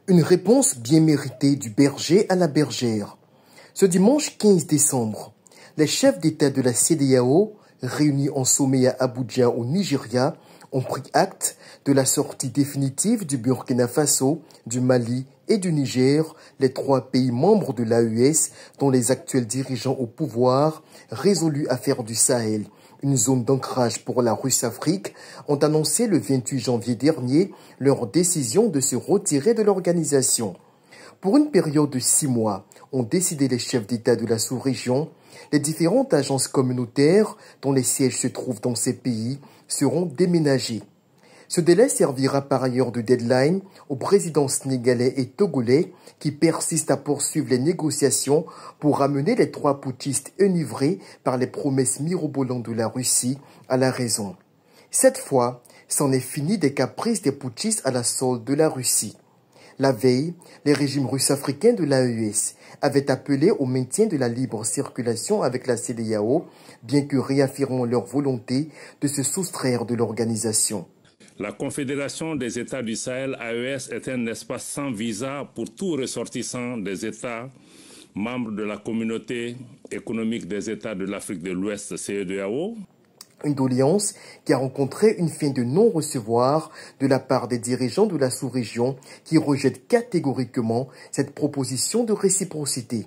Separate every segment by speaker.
Speaker 1: Une réponse bien méritée du berger à la bergère. Ce dimanche 15 décembre, les chefs d'État de la CEDEAO, réunis en sommet à Abuja au Nigeria, ont pris acte de la sortie définitive du Burkina Faso, du Mali et du Niger, les trois pays membres de l'AES dont les actuels dirigeants au pouvoir, résolus à faire du Sahel une zone d'ancrage pour la Russe-Afrique, ont annoncé le 28 janvier dernier leur décision de se retirer de l'organisation. Pour une période de 6 mois, ont décidé les chefs d'État de la sous-région, les différentes agences communautaires dont les sièges se trouvent dans ces pays seront déménagées. Ce délai servira par ailleurs de deadline aux présidents sénégalais et togolais qui persistent à poursuivre les négociations pour ramener les trois putschistes enivrés par les promesses mirobolantes de la Russie à la raison. Cette fois, c'en est fini des caprices des putschistes à la solde de la Russie. La veille, les régimes russes-africains de l'AES avaient appelé au maintien de la libre circulation avec la CEDEAO, bien que réaffirmant leur volonté de se soustraire de l'organisation.
Speaker 2: La Confédération des États du Sahel, AES, est un espace sans visa pour tout ressortissant des États membres de la Communauté économique des États de l'Afrique de l'Ouest, CEDEAO.
Speaker 1: Une doléance qui a rencontré une fin de non-recevoir de la part des dirigeants de la sous-région qui rejettent catégoriquement cette proposition de réciprocité.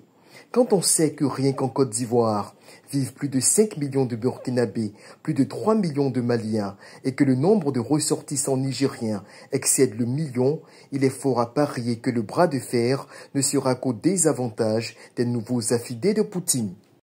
Speaker 1: Quand on sait que rien qu'en Côte d'Ivoire vivent plus de 5 millions de Burkinabés, plus de 3 millions de Maliens et que le nombre de ressortissants nigériens excède le million, il est fort à parier que le bras de fer ne sera qu'au désavantage des nouveaux affidés de Poutine.